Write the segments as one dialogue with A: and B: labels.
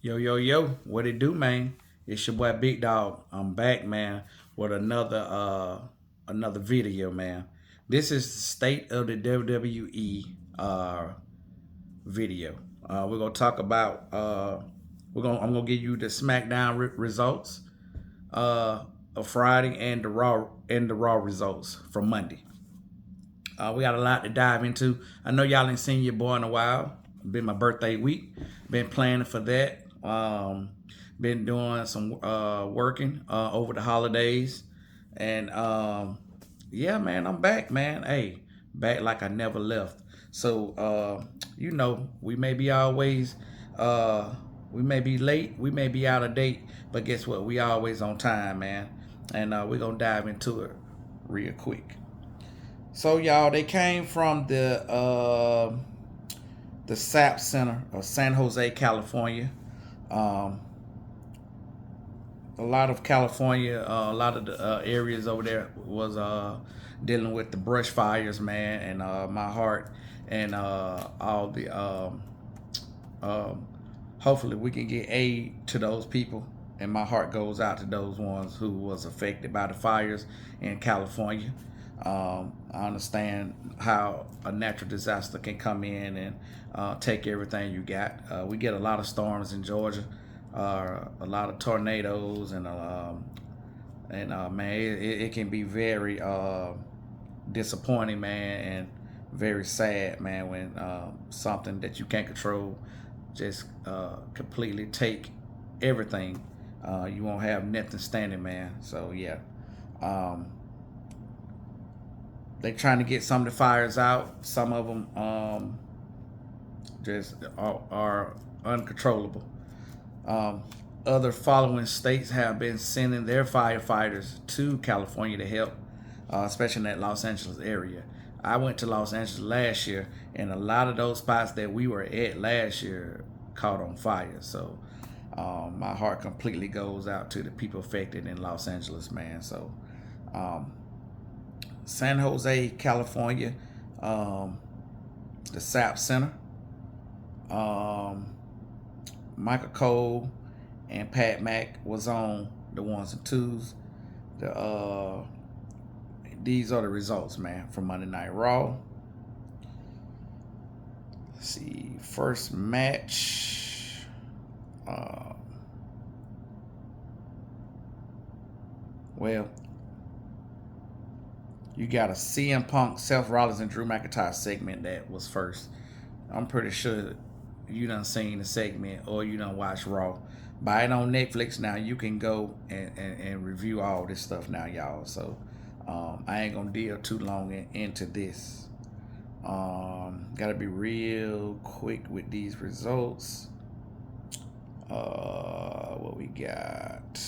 A: Yo, yo, yo, what it do, man? It's your boy Big Dog. I'm back, man, with another video, man. This is the state of the WWE video. We're gonna talk about I'm gonna give you the Smackdown results of Friday and the Raw results from Monday. We got a lot to dive into. I know y'all ain't seen your boy in a while. Been my birthday week. Been planning for that. Been doing some working over the holidays, and yeah, man, I'm back, man. Hey, back like I never left. So we may be always we may be late, we may be out of date, but guess what? We always on time, man. And we're gonna dive into it real quick. So y'all, they came from the SAP Center of San Jose, California. Um, a lot of California, a lot of the areas over there was dealing with the brush fires, man, and my heart and all the hopefully we can get aid to those people, and my heart goes out to those ones who was affected by the fires in California. I understand how a natural disaster can come in and take everything you got. We get a lot of storms in Georgia, a lot of tornadoes, and man, it can be very disappointing, man, and very sad, man, when something that you can't control just completely take everything. You won't have nothing standing, man. So yeah. They trying to get some of the fires out. Some of them just are uncontrollable. Um, Other following states have been sending their firefighters to California to help, especially in that Los Angeles area. I went to Los Angeles last year, and a lot of those spots that we were at last year caught on fire. So my heart completely goes out to the people affected in Los Angeles, man. So um, San Jose, California, the SAP Center, um, Michael Cole and Pat Mack was on the ones and twos. These are the results, man, from Monday Night Raw. Let's see, first match. Well, you got a CM Punk, Seth Rollins, and Drew McIntyre segment that was first. I'm pretty sure you done seen the segment or you done watch Raw. Buy it on Netflix now. You can go and review all this stuff now, y'all. So I ain't gonna deal too long into this. Gotta be real quick with these results. What we got?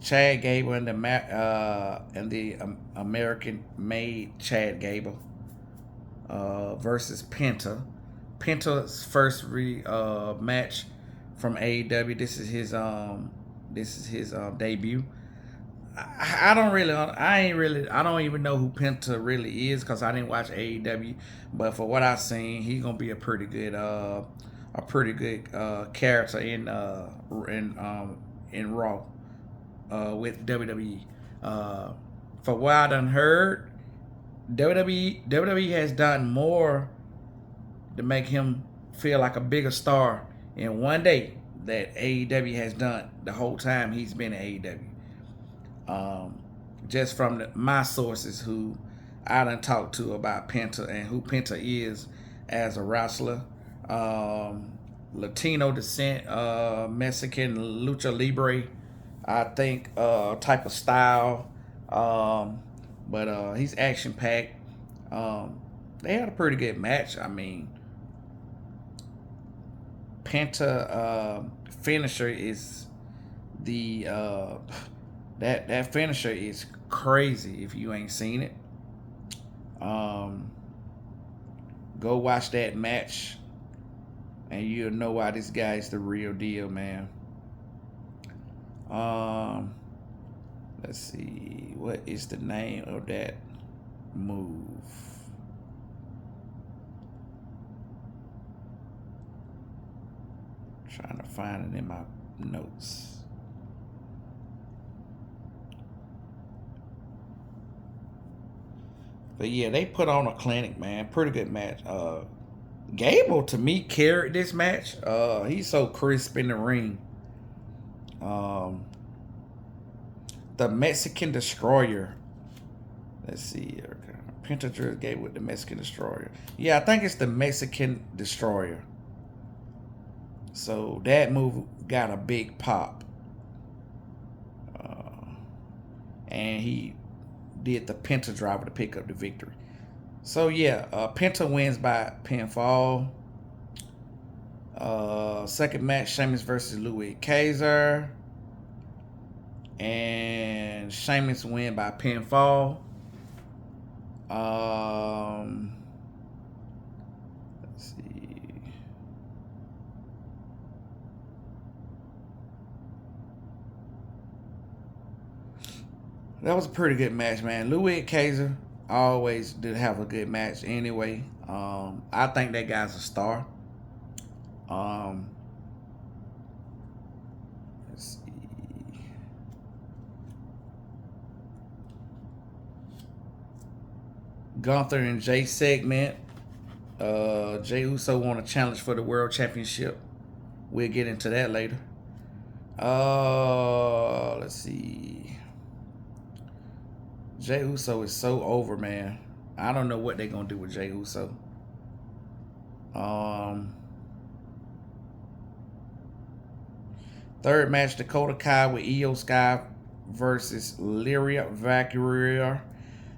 A: Chad Gable and the American-made Chad Gable versus Penta. Penta's first match from AEW. This is his debut. I don't even know who Penta really is because I didn't watch AEW. But for what I've seen, he's gonna be a pretty good character in Raw with WWE. For what I done heard, WWE has done more to make him feel like a bigger star in one day that AEW has done the whole time he's been at AEW. Just from my sources who I done talked to about Penta and who Penta is as a wrestler. Latino descent, Mexican lucha libre, I think, type of style. But he's action packed. They had a pretty good match. I mean, Penta finisher is the that finisher is crazy if you ain't seen it. Go watch that match and you'll know why this guy's the real deal, man. Let's see, what is the name of that move? Trying to find it in my notes. But yeah, they put on a clinic, man. Pretty good match. Gable to me carried this match. He's so crisp in the ring. Um, the Mexican Destroyer. Let's see here. Pentagon Gable with the Mexican Destroyer. Yeah, I think it's the Mexican Destroyer. So that move got a big pop. And he did the Penta driver to pick up the victory. So yeah, Penta wins by pinfall. Second match, Sheamus versus Louis Kaiser. And Sheamus win by pinfall. Let's see. That was a pretty good match, man. Louis Kaiser always did have a good match anyway. I think that guy's a star. Let's see. Gunther and Jay segment. Jay Uso won a challenge for the World Championship. We'll get into that later. Let's see. Jay Uso is so over, man. I don't know what they're gonna do with Jay Uso. Third match, Dakota Kai with Io Sky versus Lyria Valkyria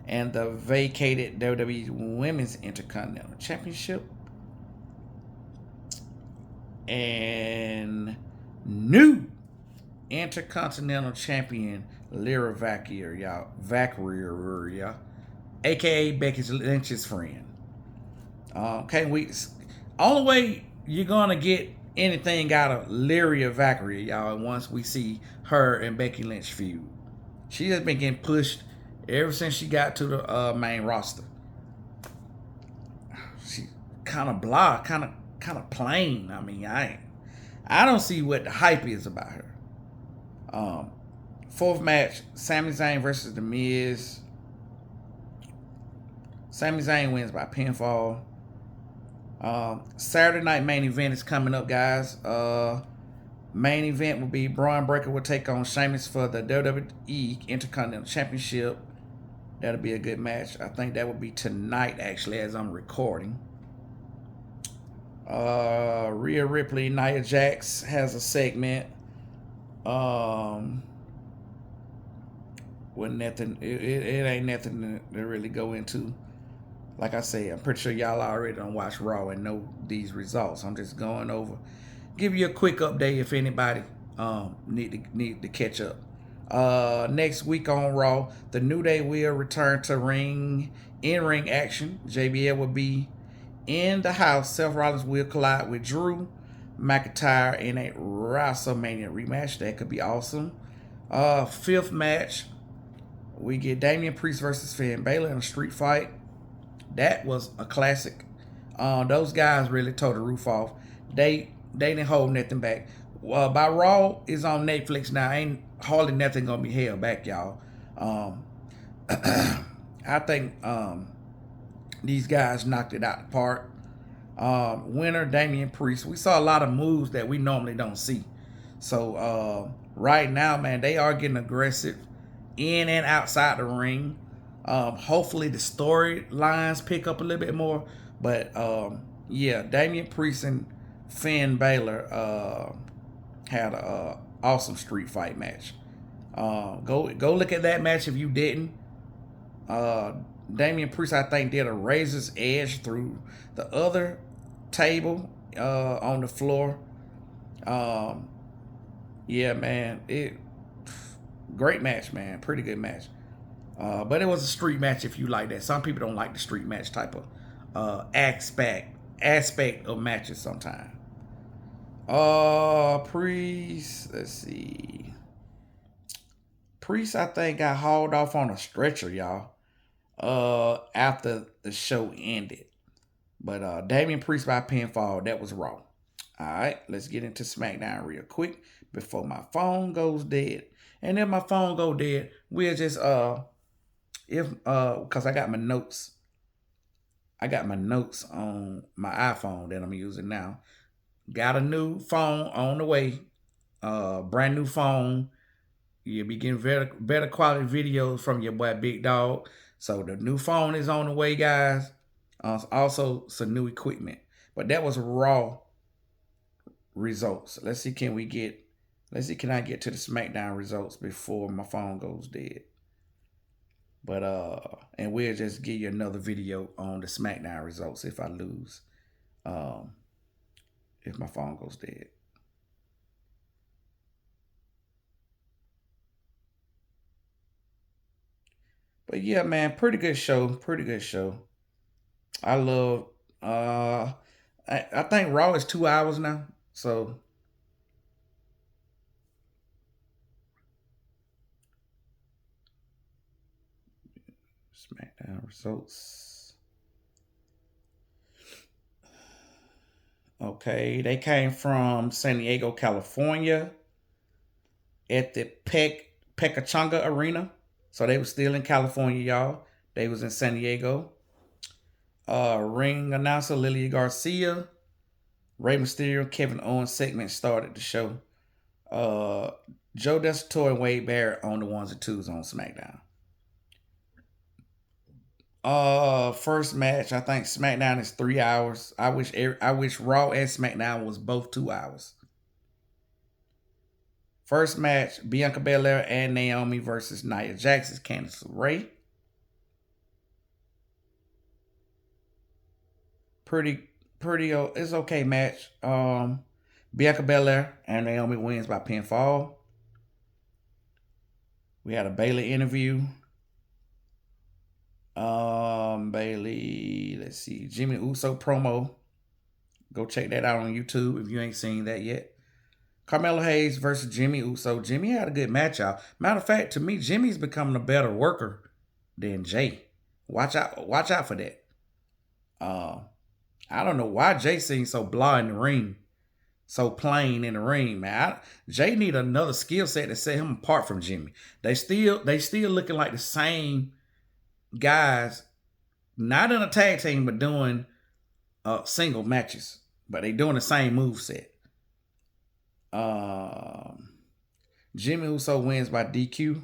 A: and the vacated WWE Women's Intercontinental Championship. And new Intercontinental Champion Lyra Valkyria, aka Becky Lynch's friend. Only way you're gonna get anything out of Lyria Valkyria, y'all, once we see her and Becky Lynch feud. She has been getting pushed ever since she got to the main roster. She kind of blah, kind of plain. I mean, I don't see what the hype is about her. Fourth match, Sami Zayn versus The Miz. Sami Zayn wins by pinfall. Saturday night main event is coming up, guys. Main event will be Braun Breaker will take on Sheamus for the WWE Intercontinental Championship. That'll be a good match. I think that will be tonight, actually, as I'm recording. Rhea Ripley, Nia Jax has a segment. With nothing, it ain't nothing to really go into. Like I say, I'm pretty sure y'all already done watch Raw and know these results. I'm just going over, give you a quick update if anybody need to catch up. Next week on Raw, the New Day will return to in-ring action. JBL will be in the house. Seth Rollins will collide with Drew McIntyre in a WrestleMania rematch. That could be awesome. Fifth match, we get Damian Priest versus Finn Balor in a street fight. That was a classic. Those guys really tore the roof off. They didn't hold nothing back. By Raw is on Netflix now. Ain't hardly nothing gonna be held back, y'all. I think these guys knocked it out the park. Winner Damian Priest. We saw a lot of moves that we normally don't see. So right now, man, they are getting aggressive in and outside the ring. Hopefully the storylines pick up a little bit more. But yeah, Damian Priest and Finn Balor had an awesome street fight match. Go look at that match if you didn't. Damian Priest, I think, did a razor's edge through the other table on the floor. Yeah, man, great match, man. Pretty good match. But it was a street match if you like that. Some people don't like the street match type of aspect of matches sometimes. Priest, let's see. Priest, I think, got hauled off on a stretcher, y'all. After the show ended. But Damian Priest by pinfall, that was Raw. All right, let's get into SmackDown real quick before my phone goes dead. And if my phone go dead, we'll just if because I got my notes. I got my notes on my iPhone that I'm using now. Got a new phone on the way. Brand new phone. You'll be getting better quality videos from your boy Big Dog. So the new phone is on the way, guys. Also some new equipment. But that was Raw results. Let's see, can I get to the SmackDown results before my phone goes dead? But and we'll just give you another video on the SmackDown results if I lose. Um, if my phone goes dead. But yeah, man, pretty good show. Pretty good show. I love I think Raw is 2 hours now. So SmackDown results. Okay, they came from San Diego, California at the Pecachanga Arena. So they were still in California, y'all. They was in San Diego. Ring announcer Lilia Garcia, Rey Mysterio, Kevin Owens segment started the show. Uh, Joe Desator and Wade Barrett on the ones and twos on SmackDown. First match, I think SmackDown is 3 hours. I wish Raw and SmackDown was both 2 hours. First match, Bianca Belair and Naomi versus Nia Jax, Candice LeRae. Pretty it's okay match. Bianca Belair and Naomi wins by pinfall. We had a Bailey interview. Bailey, let's see, Jimmy Uso promo. Go check that out on YouTube if you ain't seen that yet. Carmelo Hayes versus Jimmy Uso. Jimmy had a good match out. Matter of fact, to me, Jimmy's becoming a better worker than Jay. Watch out for that. I don't know why Jay seems so blah in the ring, so plain in the ring, man. Jay need another skill set to set him apart from Jimmy. They still looking like the same guys, not in a tag team, but doing single matches. But they doing the same move set. Jimmy Uso wins by DQ.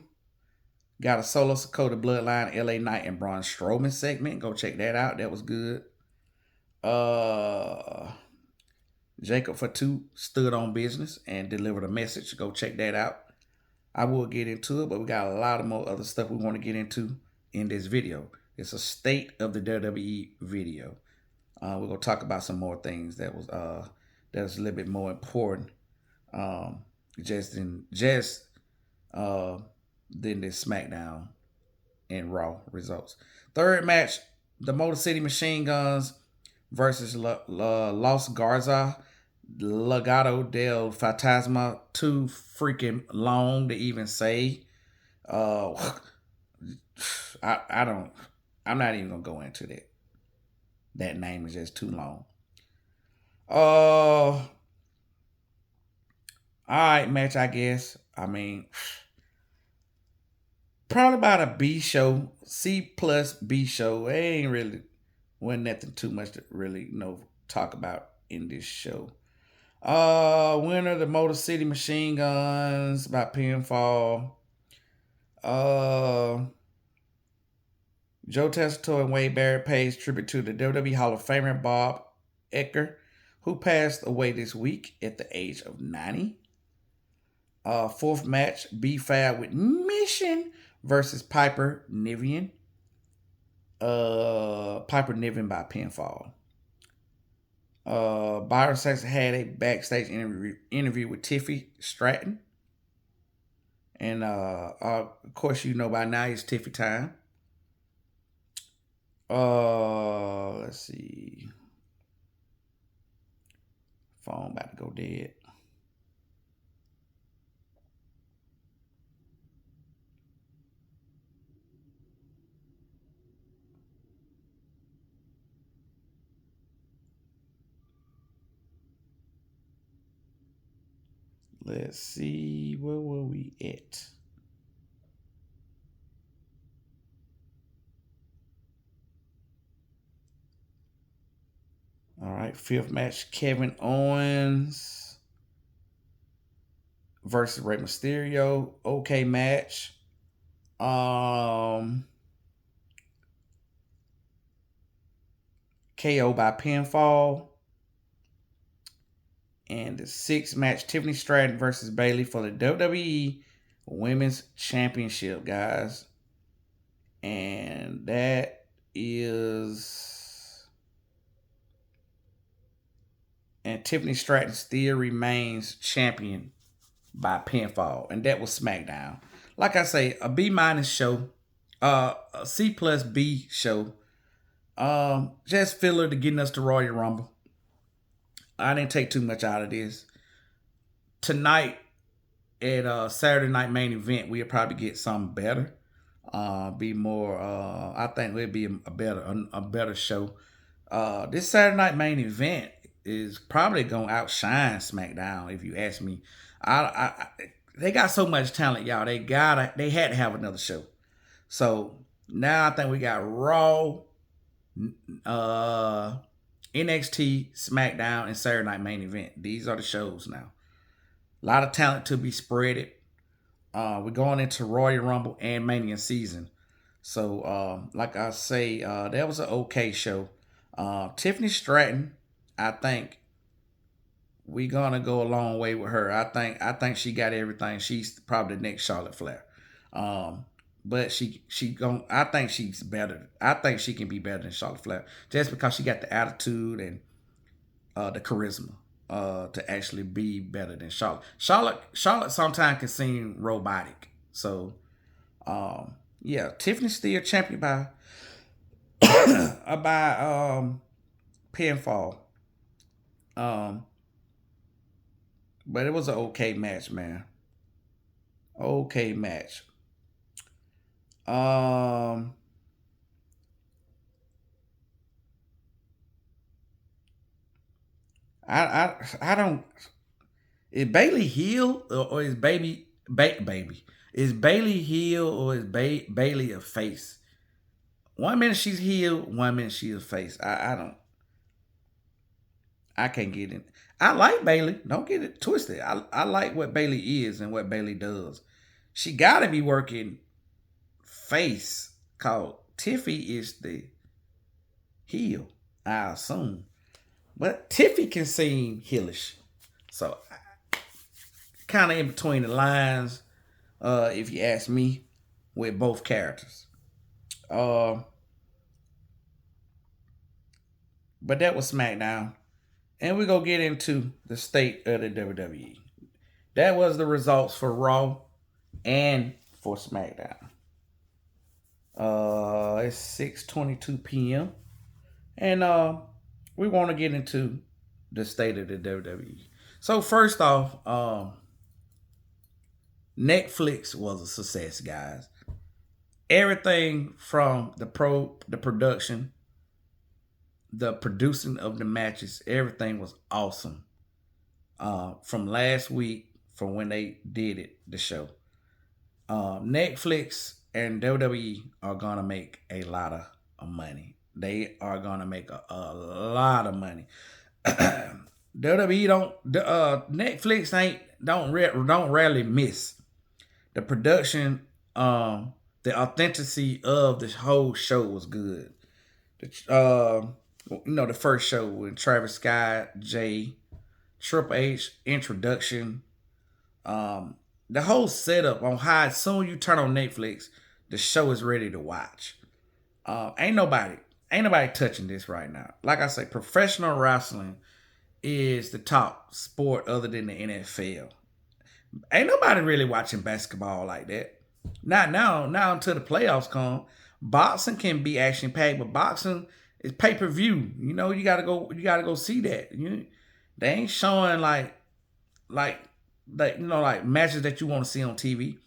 A: Got a Solo Sakota Bloodline, LA Knight, and Braun Strowman segment. Go check that out. That was good. Jacob Fatu stood on business and delivered a message. Go check that out. I will get into it, but we got a lot of more other stuff we want to get into in this video. It's a state of the WWE video. We're gonna talk about some more things that was a little bit more important, just than this SmackDown and Raw results. Third match, the Motor City Machine Guns versus Los Garza, Legado del Fantasma. Too freaking long to even say. I'm not even gonna go into that. That name is just too long. All right, match, I guess. I mean, probably about a B show, C plus B show. It ain't really wasn't nothing too much to really talk about in this show. Winner the Motor City Machine Guns by pinfall. Joe Tessitore and Wade Barrett pays tribute to the WWE Hall of Famer Bob Ecker, who passed away this week at the age of 90. Fourth match, B-Fab with Mission versus Piper Niven. Piper Niven by pinfall. Byron Saxton had a backstage interview with Tiffy Stratton. And of course, you know by now it's Tiffy time. Let's see. Phone about to go dead. Let's see, where were we at? All right, fifth match: Kevin Owens versus Rey Mysterio. Okay match. Um, KO by pinfall. And the sixth match: Tiffany Stratton versus Bayley for the WWE Women's Championship, guys. And that is. And Tiffany Stratton still remains champion by pinfall. And that was SmackDown. Like I say, a B minus show. A C plus B show. Just filler to getting us to Royal Rumble. I didn't take too much out of this. Tonight at Saturday night main event, we'll probably get something better. Be more. I think it'll be a better show. This Saturday night main event is probably gonna outshine SmackDown if you ask me. I they got so much talent, y'all. They had to have another show. So now I think we got Raw, uh, NXT, SmackDown, and Saturday Night Main Event. These are the shows now. A lot of talent to be spreaded. We're going into Royal Rumble and Mania season. So, like I say, that was an okay show. Tiffany Stratton, I think we're gonna go a long way with her. I think she got everything. She's probably the next Charlotte Flair. But I think she's better. I think she can be better than Charlotte Flair just because she got the attitude and the charisma to actually be better than Charlotte. Charlotte sometimes can seem robotic. So yeah, Tiffany's still champion by pinfall. But it was an okay match, man. Okay match. Um, I don't. Is Bailey heel or is baby? Is Bailey heel or is Bailey a face? One minute she's heel, one minute she's a face. I don't. I can't get it. I like Bailey. Don't get it twisted. I like what Bailey is and what Bailey does. She got to be working face. Called Tiffy is the heel, I assume. But Tiffy can seem heelish. So kind of in between the lines, if you ask me, with both characters. Uh, but that was SmackDown. And we're going to get into the state of the WWE. That was the results for Raw and for SmackDown. It's 6:22 p.m. And we want to get into the state of the WWE. So first off, Netflix was a success, guys. Everything from the production, the producing of the matches, everything was awesome. From last week, from when they did it, the show. Netflix and WWE are gonna make a lot of money. They are gonna make a lot of money. WWE Netflix don't rarely miss the production. The authenticity of the whole show was good. The first show with Travis Scott, Jay, Triple H introduction, the whole setup on how as soon you turn on Netflix, the show is ready to watch. Ain't nobody touching this right now. Like I say, professional wrestling is the top sport other than the NFL. Ain't nobody really watching basketball like that. Not now. Now until the playoffs come, boxing can be action packed, but boxing is pay per view. You gotta go. You gotta go see that. They ain't showing like matches that you want to see on TV.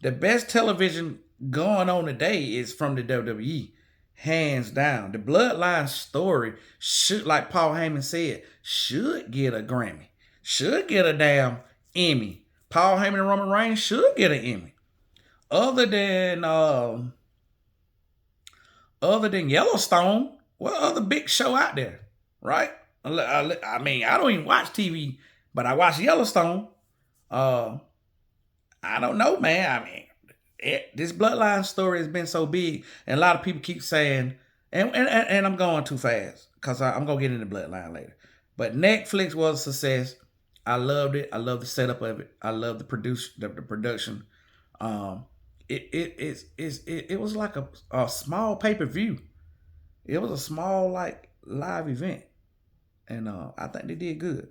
A: The best television going on today is from the WWE, hands down. The Bloodline story should, like Paul Heyman said, should get a Grammy, should get a damn Emmy. Paul Heyman and Roman Reigns should get an Emmy. Other than Yellowstone, what other big show out there, right? I mean, I don't even watch TV, but I watch Yellowstone. Uh, I don't know, man. I mean, this bloodline story has been so big, and a lot of people keep saying, and I'm going too fast because I'm gonna get into bloodline later. But Netflix was a success. I loved it. I love the setup of it. I love the production. Um, it was like a small pay-per-view. It was a small like live event, and I think they did good.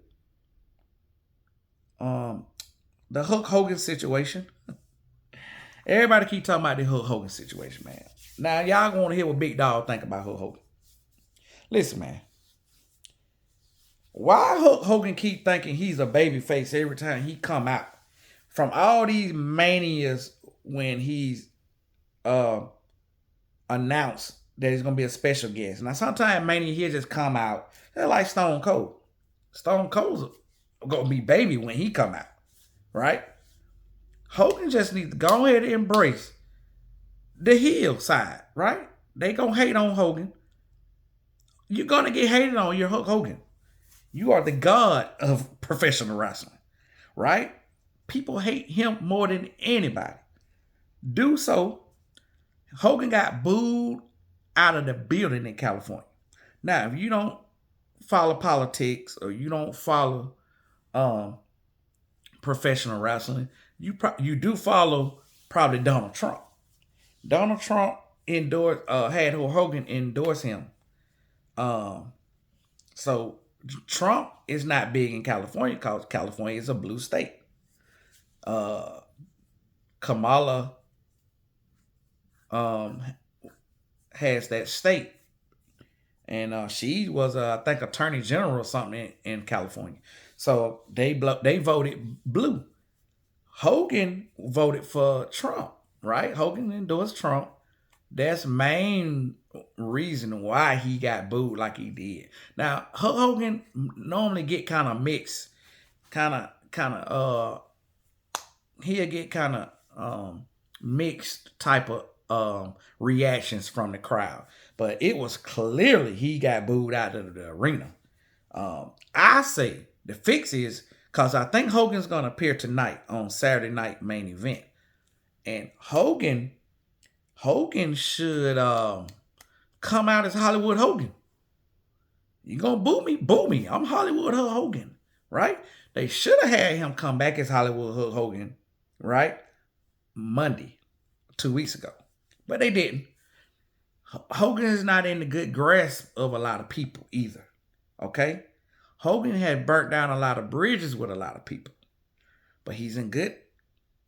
A: Um, the Hulk Hogan situation. Everybody keep talking about the Hulk Hogan situation, man. Now y'all want to hear what Big Dog think about Hulk Hogan? Listen, man. Why Hulk Hogan keep thinking he's a babyface every time he come out? From all these manias when he's announced that he's gonna be a special guest. Now sometimes mania he'll just come out. They're like Stone Cold. Stone Cold's gonna be baby when he come out, right? Hogan just needs to go ahead and embrace the heel side, right? They gonna hate on Hogan. You're gonna get hated on. You're Hulk Hogan. You are the god of professional wrestling, right? People hate him more than anybody. Do so. Hogan got booed out of the building in California. Now, if you don't follow politics or you don't follow professional wrestling, you do follow probably Donald Trump. Donald Trump had Hogan endorse him. So Trump is not big in California because California is a blue state. Kamala has that state, and she was I think attorney general or something in California. So they voted blue. Hogan voted for Trump, right? Hogan endorsed Trump. That's main reason why he got booed like he did. Now Hogan normally get kind of mixed, he'll get kind of mixed type of reactions from the crowd. But it was clearly he got booed out of the arena. I say the fix is because I think Hogan's going to appear tonight on Saturday Night Main Event. And Hogan should come out as Hollywood Hogan. You gonna boo me? Boo me. I'm Hollywood Hogan, right? They should have had him come back as Hollywood Hogan, right? Monday, 2 weeks ago. But they didn't. Hogan is not in the good grasp of a lot of people either, okay? Hogan had burnt down a lot of bridges with a lot of people. But he's in good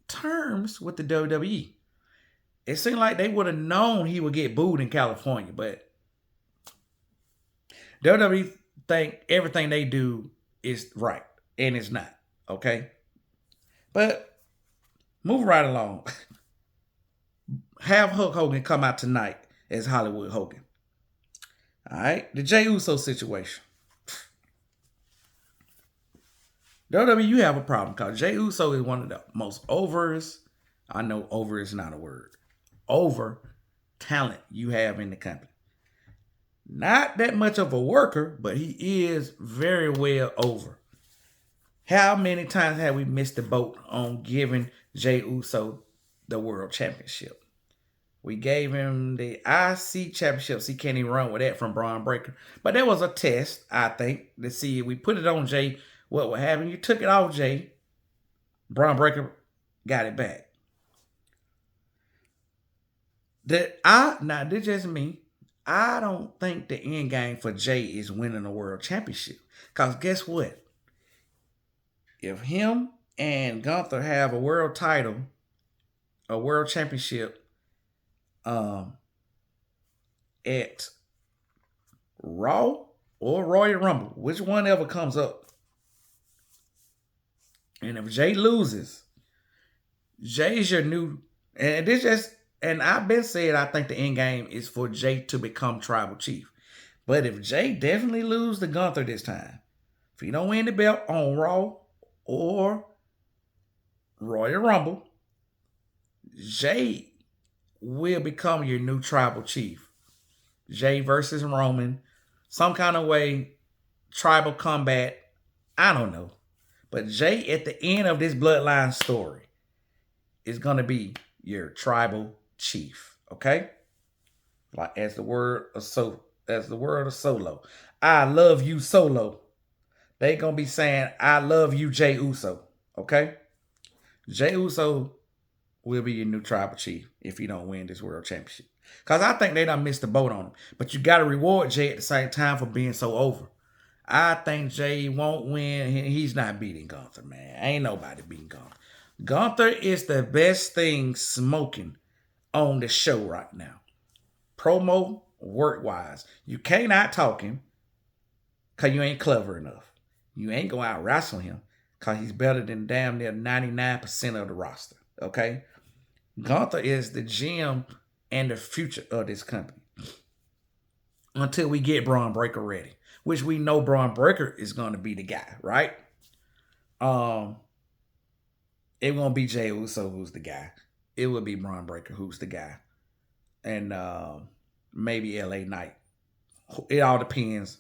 A: terms with the WWE. It seemed like they would have known he would get booed in California, but WWE think everything they do is right, and it's not, okay? But moving right along, have Hulk Hogan come out tonight as Hollywood Hogan. All right, the Jey Uso situation. WWE, you have a problem because Jey Uso is one of the most I know over is not a word, over talent you have in the company. Not that much of a worker, but he is very well over. How many times have we missed the boat on giving Jey Uso the world championship? We gave him the IC championship. So he can't even run with that from Braun Breaker. But that was a test, I think, to see if we put it on Jey, what would happen. You took it off Jey. Braun Breaker got it back. Now, this just me. I don't think the end game for Jey is winning a world championship. Because guess what? If him and Gunther have a world title, a world championship at Raw or Royal Rumble, which one ever comes up, and if Jey loses, Jey's your new, and I've been saying I think the end game is for Jey to become tribal chief. But if Jey definitely loses to Gunther this time, if he don't win the belt on Raw or Royal Rumble, Jay will become your new tribal chief. Jay versus Roman, some kind of way, tribal combat. I don't know. But Jay, at the end of this bloodline story, is gonna be your tribal chief. Okay? Like as the word of Solo. I love you, Solo. They gonna be saying, I love you, Jay Uso. Okay? Jay Uso will be your new tribal chief if you don't win this world championship. Because I think they done missed the boat on him. But you got to reward Jay at the same time for being so over. I think Jay won't win. He's not beating Gunther, man. Ain't nobody beating Gunther. Gunther is the best thing smoking on the show right now. Promo, work-wise. You can't out-talk him because you ain't clever enough. You ain't going to out-wrestle him because he's better than damn near 99% of the roster. Okay? Gunther is the GM and the future of this company until we get Braun Breaker ready, which we know Braun Breaker is going to be the guy, right? It won't be Jey Uso who's the guy. It will be Braun Breaker who's the guy, and maybe LA Knight. It all depends.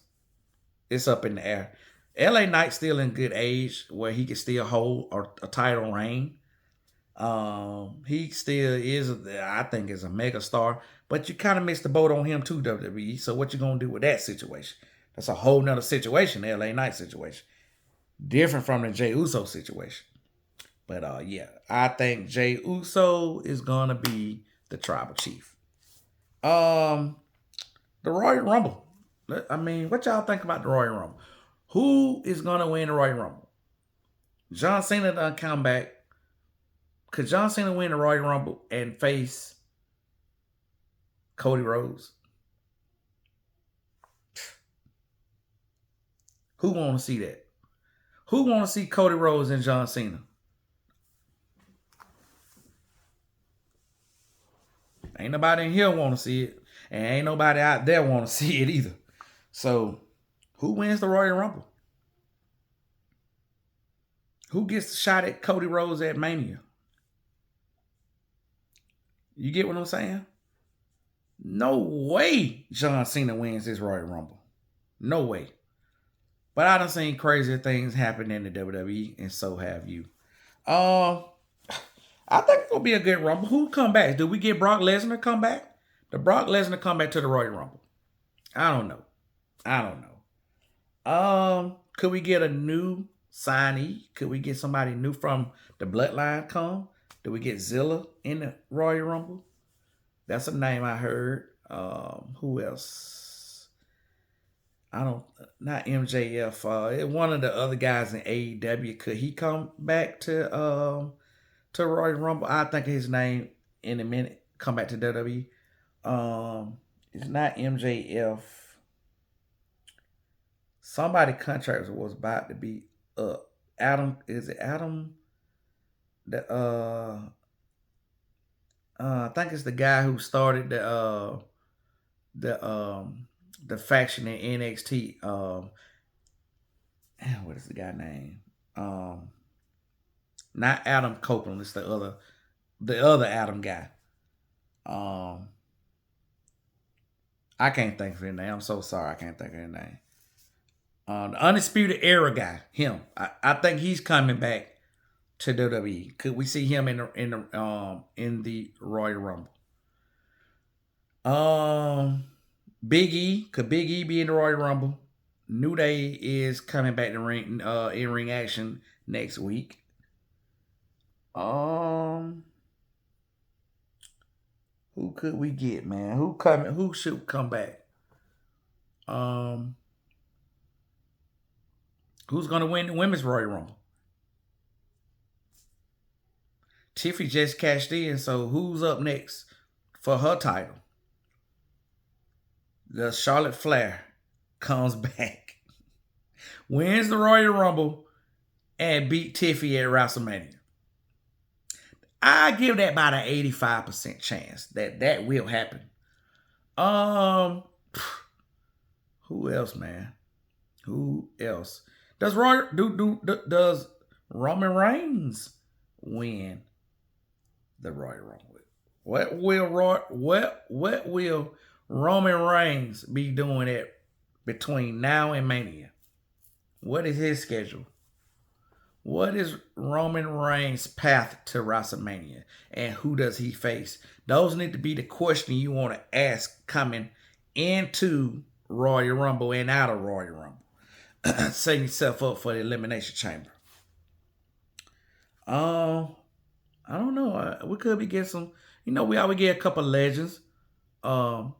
A: It's up in the air. LA Knight's still in good age where he can still hold a title reign. He still is, I think, is a mega star, but you kind of missed the boat on him too, WWE. So what you gonna do with that situation? That's a whole nother situation, the LA Knight situation, different from the Jey Uso situation. But yeah, I think Jey Uso is gonna be the tribal chief. The Royal Rumble. I mean, what y'all think about the Royal Rumble? Who is gonna win the Royal Rumble? John Cena done come back. Could John Cena win the Royal Rumble and face Cody Rhodes? Who want to see that? Who want to see Cody Rhodes and John Cena? Ain't nobody in here want to see it. And ain't nobody out there want to see it either. So, who wins the Royal Rumble? Who gets the shot at Cody Rhodes at Mania? You get what I'm saying? No way John Cena wins this Royal Rumble. No way. But I done seen crazier things happen in the WWE, and so have you. I think it's gonna be a good Rumble. Who come back? Do we get Brock Lesnar come back? The Brock Lesnar come back to the Royal Rumble? I don't know. Could we get a new signee? Could we get somebody new from the Bloodline come? Do we get Zilla in the Royal Rumble? That's a name I heard. Who else? Not MJF. One of the other guys in AEW. Could he come back to Royal Rumble? I think his name in a minute. Come back to WWE. It's not MJF. Somebody contract was about to be up. Adam, is it Adam? I think it's the guy who started the faction in NXT. What is the guy name? Not Adam Copeland. It's the other Adam guy. I can't think of his name. I'm so sorry. I can't think of his name. The Undisputed Era guy. Him. I think he's coming back to WWE. Could we see him in the Royal Rumble? Big E. Could Big E be in the Royal Rumble? New Day is coming back to in ring action next week. Who could we get, man? Who should come back? Who's gonna win the Women's Royal Rumble? Tiffy just cashed in, so who's up next for her title? The Charlotte Flair comes back, wins the Royal Rumble, and beat Tiffy at WrestleMania. I give that about an 85% chance that will happen. Who else, man? Who else? Does Roman Reigns win the Royal Rumble? What will Roman Reigns be doing at between now and Mania? What is his schedule? What is Roman Reigns' path to WrestleMania? And who does he face? Those need to be the question you want to ask coming into Royal Rumble and out of Royal Rumble. Setting yourself up for the Elimination Chamber. I don't know. We could be getting some. We always get a couple legends. Royal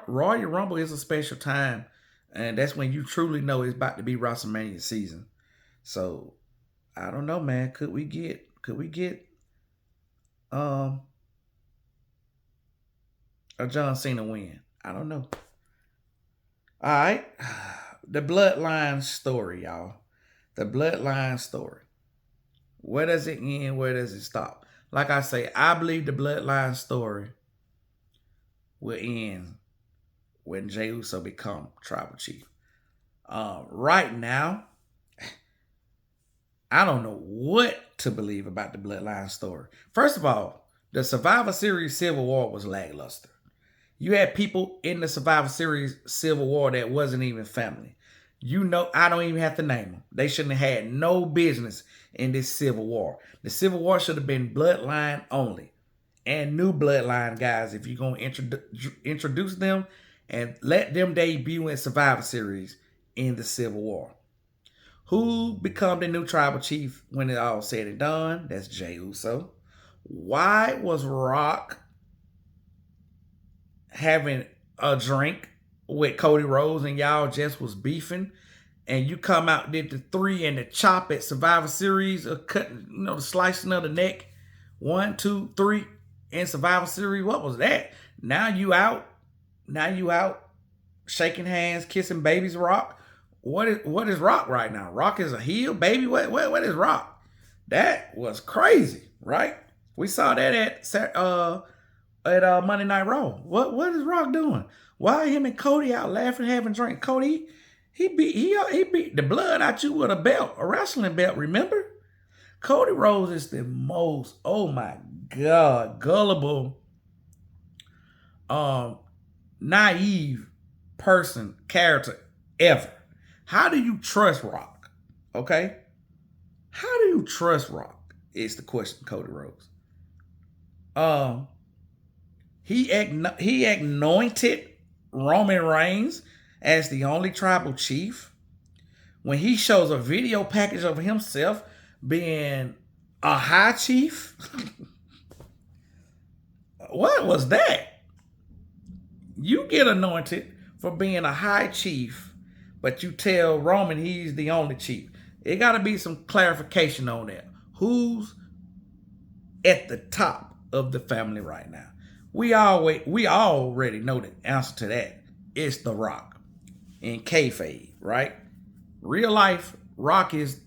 A: Rumble is a special time, and that's when you truly know it's about to be WrestleMania season. So I don't know, man. Could we get a John Cena win? I don't know. All right, the Bloodline story, y'all. The Bloodline story. Where does it end? Where does it stop? Like I say, I believe the Bloodline story will end when Jey Uso become Tribal Chief. Right now, I don't know what to believe about the Bloodline story. First of all, the Survivor Series Civil War was lackluster. You had people in the Survivor Series Civil War that wasn't even family. I don't even have to name them. They shouldn't have had no business in this Civil War. The Civil War should have been Bloodline only. And new Bloodline guys, if you're going to introduce them and let them debut in Survivor Series in the Civil War. Who become the new Tribal Chief when it all said and done? That's Jey Uso. Why was Rock having a drink with Cody Rhodes and y'all just was beefing, and you come out did the 3 and the chop at Survivor Series of cutting, the slicing of the neck, 1, 2, 3 in Survivor Series? What was that? Now you out shaking hands, kissing babies, Rock. What is Rock right now? Rock is a heel, baby. What is Rock? That was crazy, right? We saw that at Monday Night Raw. What is Rock doing? Why him and Cody out laughing, having a drink? Cody, he beat the blood out you with a belt, a wrestling belt, remember? Cody Rhodes is the most, oh my God, gullible, naive character ever. How do you trust Rock? Okay? How do you trust Rock? Is the question, Cody Rhodes. He anointed Roman Reigns as the only tribal chief when he shows a video package of himself being a high chief. What was that? You get anointed for being a high chief, but you tell Roman he's the only chief. It got to be some clarification on that. Who's at the top of the family right now? We already know the answer to that. It's The Rock in kayfabe, right? Real life, Rock is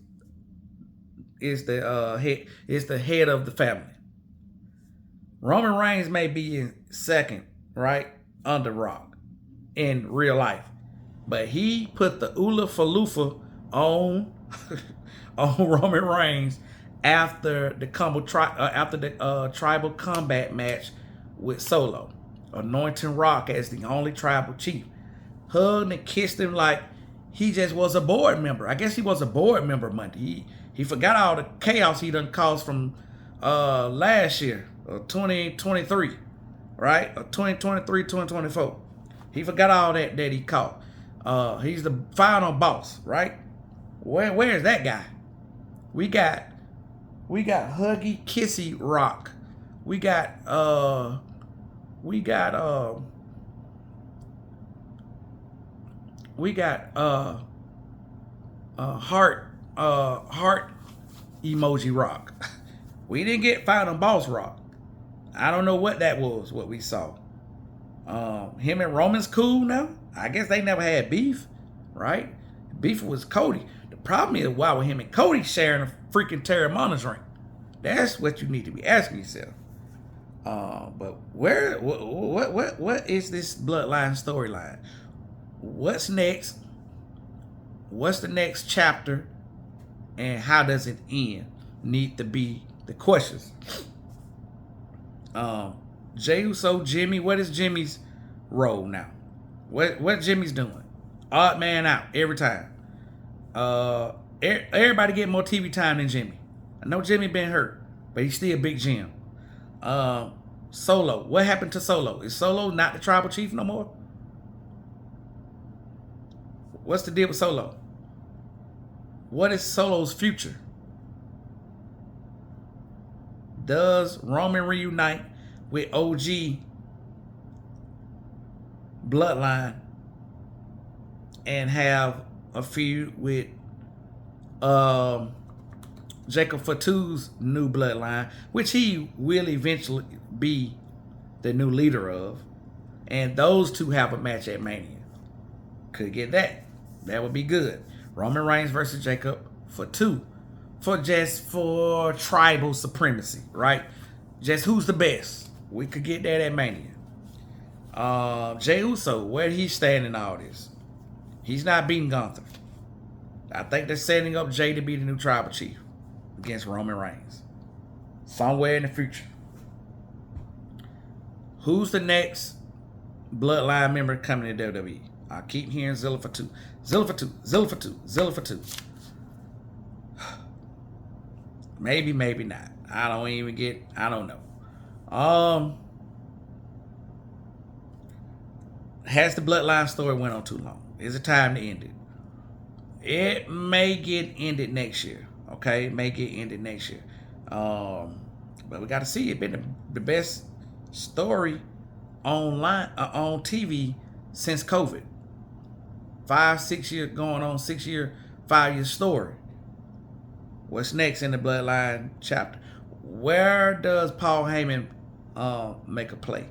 A: the head of the family. Roman Reigns may be in second, right, under Rock in real life, but he put the Ula Falufa on Roman Reigns after the tribal combat match with Solo, anointing Rock as the only tribal chief. Hugged and kissed him like he just was a board member. I guess he was a board member Monday. He forgot all the chaos he done caused from last year, 2023, right? 2023, 2024. He forgot all that he caught. He's the final boss, right? Where is that guy? We got huggy kissy Rock. We got heart emoji Rock. We didn't get final boss Rock. I don't know what that was, what we saw. Him and Roman's cool now. I guess they never had beef, right? Beef was Cody. The problem is why with him and Cody sharing a freaking Terramana drink. That's what you need to be asking yourself. But what is this Bloodline storyline? What's next? What's the next chapter and how does it end need to be the questions. Jey Uso, Jimmy, what is Jimmy's role now? What Jimmy's doing? Odd man out every time. Everybody get more TV time than Jimmy. I know Jimmy been hurt, but he's still Big Jim. Solo, what happened to Solo? Is Solo not the tribal chief no more? What's the deal with Solo? What is Solo's future? Does Roman reunite with OG Bloodline and have a feud with Jacob Fatu's new Bloodline, which he will eventually be the new leader of, and those two have a match at Mania? Could get that. That would be good. Roman Reigns versus Jacob Fatu for tribal supremacy, right? Just who's the best? We could get that at Mania. Jey Uso, where he's standing all this? He's not beating Gunther. I think they're setting up Jey to be the new tribal chief against Roman Reigns somewhere in the future. Who's the next Bloodline member coming to WWE? I keep hearing Zilla Fatu. Maybe, maybe not. I don't know. Has the Bloodline story went on too long? Is it time to end it? It may get ended next year. Okay, it may get ended next year. But we got to see. It's been the best story online on TV since COVID. 5-6 years going on, 6 year, 5 year story. What's next in the Bloodline chapter? Where does Paul Heyman make a play?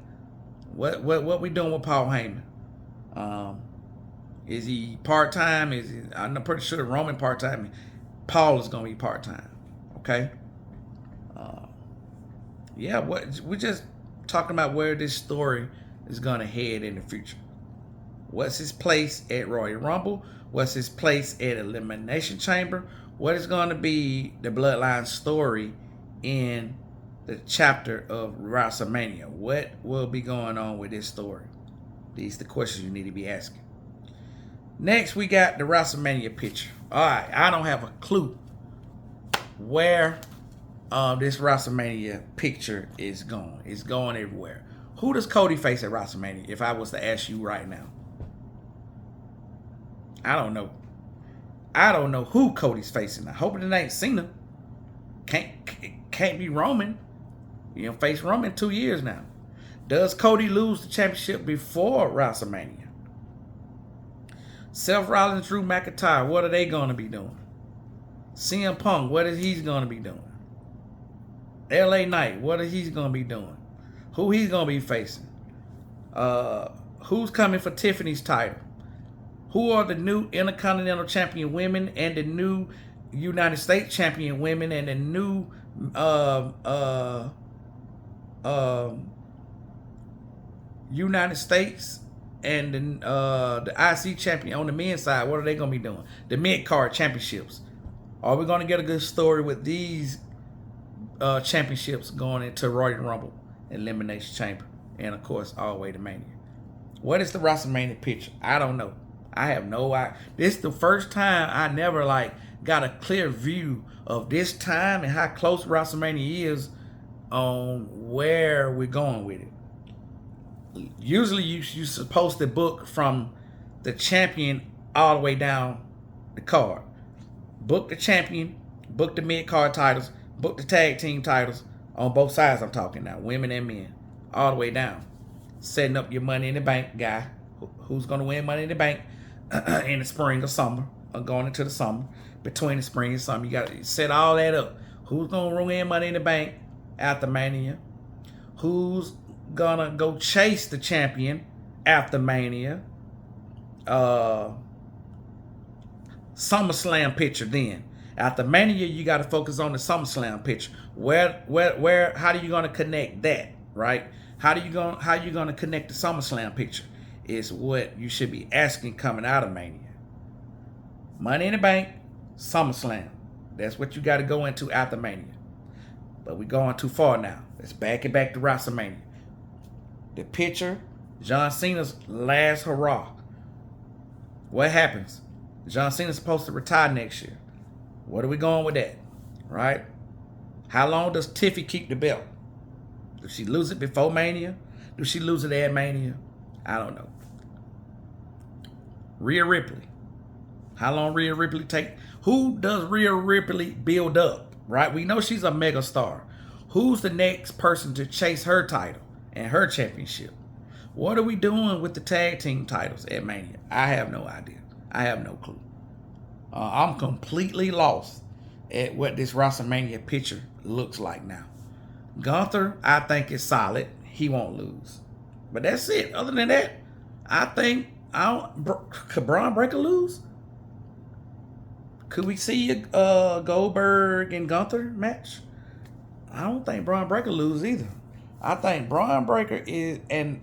A: What we doing with Paul Heyman? Is he part-time? I'm pretty sure Roman part-time. Paul is gonna be part-time. Okay. Yeah. We're just talking about where this story is gonna head in the future. What's his place at Royal Rumble? What's his place at Elimination Chamber? What is going to be the Bloodline story in the chapter of WrestleMania? What will be going on with this story? These are the questions you need to be asking. Next, we got the WrestleMania picture. All right, I don't have a clue where this WrestleMania picture is going. It's going everywhere. Who does Cody face at WrestleMania? If I was to ask you right now. I don't know. I don't know who Cody's facing. I hope it ain't Cena. Can't be Roman. You know, face Roman 2 years now. Does Cody lose the championship before WrestleMania? Seth Rollins, Drew McIntyre, what are they going to be doing? CM Punk, what is he going to be doing? LA Knight, what is he going to be doing? Who he's going to be facing? Who's coming for Tiffany's title? Who are the new Intercontinental Champion women and the new United States Champion women and the new United States and the IC Champion on the men's side? What are they going to be doing? The mid-card championships. Are we going to get a good story with these championships going into Royal Rumble, Elimination Chamber, and of course all the way to Mania? What is the WrestleMania picture? I don't know. I have no idea. This is the first time I never got a clear view of this time and how close WrestleMania is on where we're going with it. Usually you're supposed to book from the champion all the way down the card. Book the champion, book the mid-card titles, book the tag team titles on both sides. I'm talking now, women and men, all the way down. Setting up your Money in the Bank guy. Who's going to win Money in the Bank in the spring or summer, or going into the summer, between the spring and summer. You got to set all that up. Who's going to win Money in the Bank after Mania? Who's going to go chase the champion after Mania? SummerSlam picture then. After Mania, you got to focus on the SummerSlam picture. Where, how are you going to connect that, right? How you going to connect the SummerSlam picture is what you should be asking coming out of Mania. Money in the Bank, SummerSlam. That's what you got to go into after Mania. But we're going too far now. Let's back it back to WrestleMania. The picture, John Cena's last hurrah. What happens? John Cena's supposed to retire next year. What are we going with that? Right? How long does Tiffy keep the belt? Does she lose it before Mania? Does she lose it at Mania? I don't know. Rhea Ripley. How long Rhea Ripley take? Who does Rhea Ripley build up? Right? We know she's a mega star. Who's the next person to chase her title and her championship? What are we doing with the tag team titles at Mania? I have no idea. I have no clue. I'm completely lost at what this WrestleMania picture looks like now. Gunther, I think, is solid. He won't lose. But that's it. Other than that, I think, could Braun Breaker lose? Could we see a Goldberg and Gunther match? I don't think Braun Breaker lose either. I think Braun Breaker and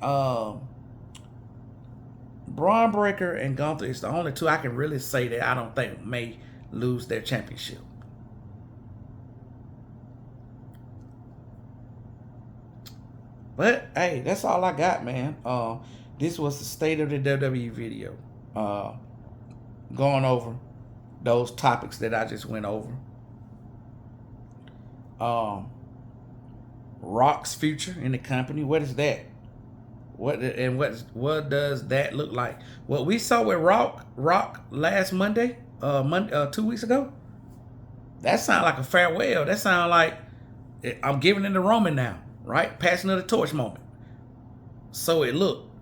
A: Gunther is the only two I can really say that I don't think may lose their championship. But hey, that's all I got, man. This was the State of the WWE video. Going over those topics that I just went over. Rock's future in the company. What is that? What does that look like? What we saw with Rock last Monday, 2 weeks ago. That sounds like a farewell. That sounds like I'm giving it to Roman now, right? Passing of the torch moment. So it looked.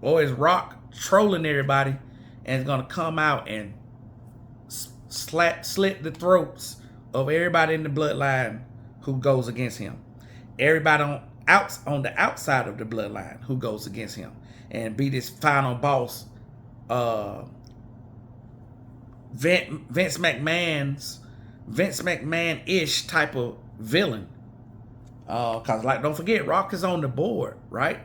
A: Or is Rock trolling everybody and is gonna come out and slit the throats of everybody in the bloodline who goes against him? Everybody on the outside of the bloodline who goes against him, and be this final boss, Vince McMahon-ish type of villain. Cause don't forget, Rock is on the board, right?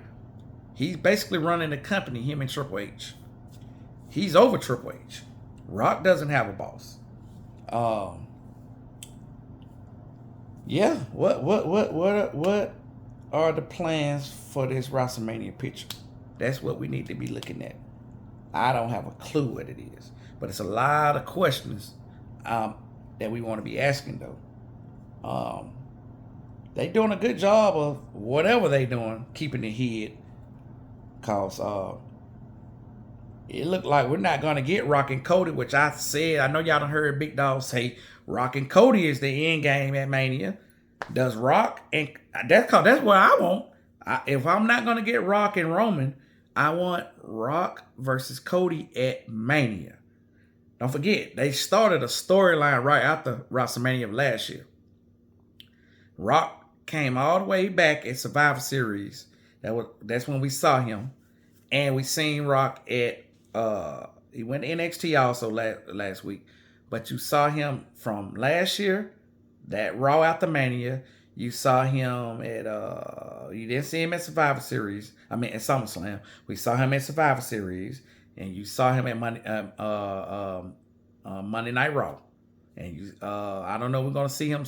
A: He's basically running the company, him and Triple H. He's over Triple H. Rock doesn't have a boss. Yeah, what are the plans for this WrestleMania picture? That's what we need to be looking at. I don't have a clue what it is, but it's a lot of questions that we want to be asking though. They doing a good job of whatever they doing, keeping it hid, cause it looked like we're not gonna get Rock and Cody, which I said. I know y'all done heard Big Dog say Rock and Cody is the end game at Mania. Does Rock and that's what I want. If I'm not gonna get Rock and Roman, I want Rock versus Cody at Mania. Don't forget, they started a storyline right after WrestleMania of last year. Rock came all the way back at Survivor Series. That's when we saw him, and we seen Rock at he went to NXT also last week. But you saw him from last year, that Raw after Mania. You saw him at you didn't see him at Survivor Series. I mean at SummerSlam. We saw him at Survivor Series, and you saw him at Monday Night Raw. And I don't know. We're gonna see him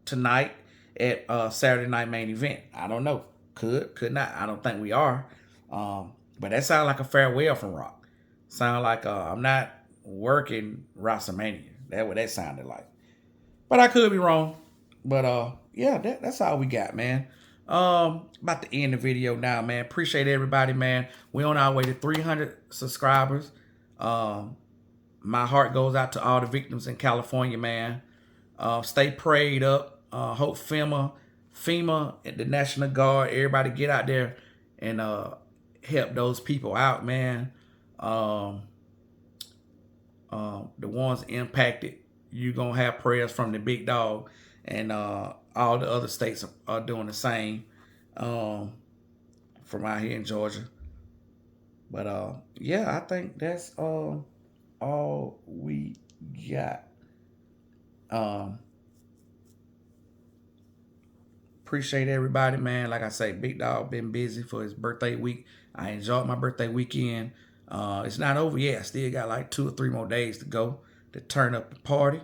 A: tonight at Saturday Night Main Event. I don't know. Could not. I don't think we are. But that sounded like a farewell from Rock. Sound like I'm not working WrestleMania. That's what that sounded like. But I could be wrong. But yeah, that's all we got, man. About to end the video now, man. Appreciate everybody, man. We on our way to 300 subscribers. My heart goes out to all the victims in California, man. Stay prayed up. Hope FEMA, and the National Guard, everybody get out there and help those people out, man. The ones impacted, you gonna have prayers from the Big Dog, and all the other states are doing the same from out here in Georgia. But yeah, I think that's all we got. Appreciate everybody, man. Like I say, Big Dog been busy for his birthday week. I enjoyed my birthday weekend. It's not over yet. Still got like 2 or 3 more days to go to turn up the party.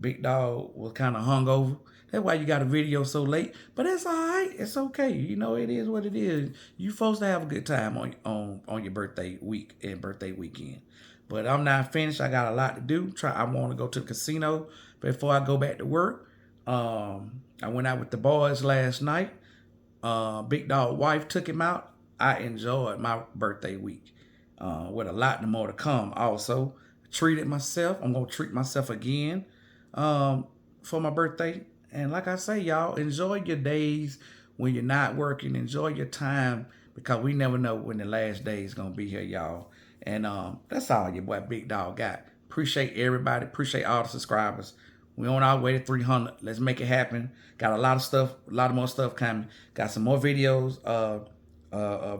A: Big Dog was kind of hungover. That's why you got a video so late. But it's all right. It's okay. You know, it is what it is. You supposed to have a good time on your birthday week and birthday weekend. But I'm not finished. I got a lot to do. I want to go to the casino before I go back to work. I went out with the boys last night. Big Dog wife took him out. I enjoyed my birthday week with a lot more to come. Also, treated myself. I'm gonna treat myself again for my birthday. And like I say, y'all, enjoy your days when you're not working. Enjoy your time because we never know when the last day is gonna be here, y'all. And that's all your boy Big Dog got. Appreciate everybody. Appreciate all the subscribers. We on our way to 300. Let's make it happen. Got a lot of stuff, a lot of more stuff coming. Got some more videos,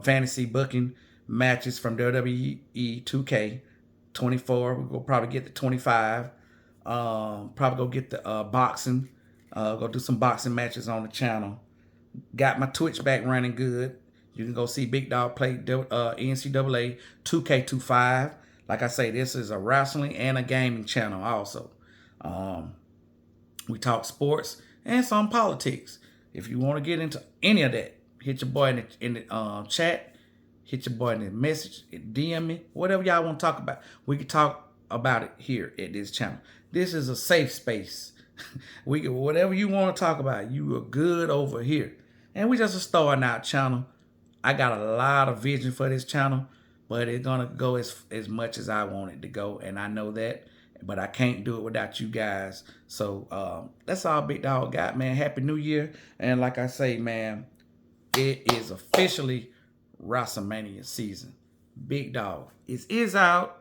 A: fantasy booking matches from WWE 2K 24. We'll probably get to 25. Probably go get the boxing. Go do some boxing matches on the channel. Got my Twitch back running good. You can go see Big Dog play NCAA 2K25. Like I say, this is a wrestling and a gaming channel also. We talk sports and some politics. If you want to get into any of that, hit your boy in the chat. Hit your boy in the message. DM me. Whatever y'all want to talk about. We can talk about it here at this channel. This is a safe space. We can, whatever you want to talk about, you are good over here. And we just a starting out channel. I got a lot of vision for this channel, but it's gonna go as much as I want it to go, and I know that. But I can't do it without you guys. So that's all Big Dog got, man. Happy New Year. And like I say, man, it is officially WrestleMania season. Big Dog is out.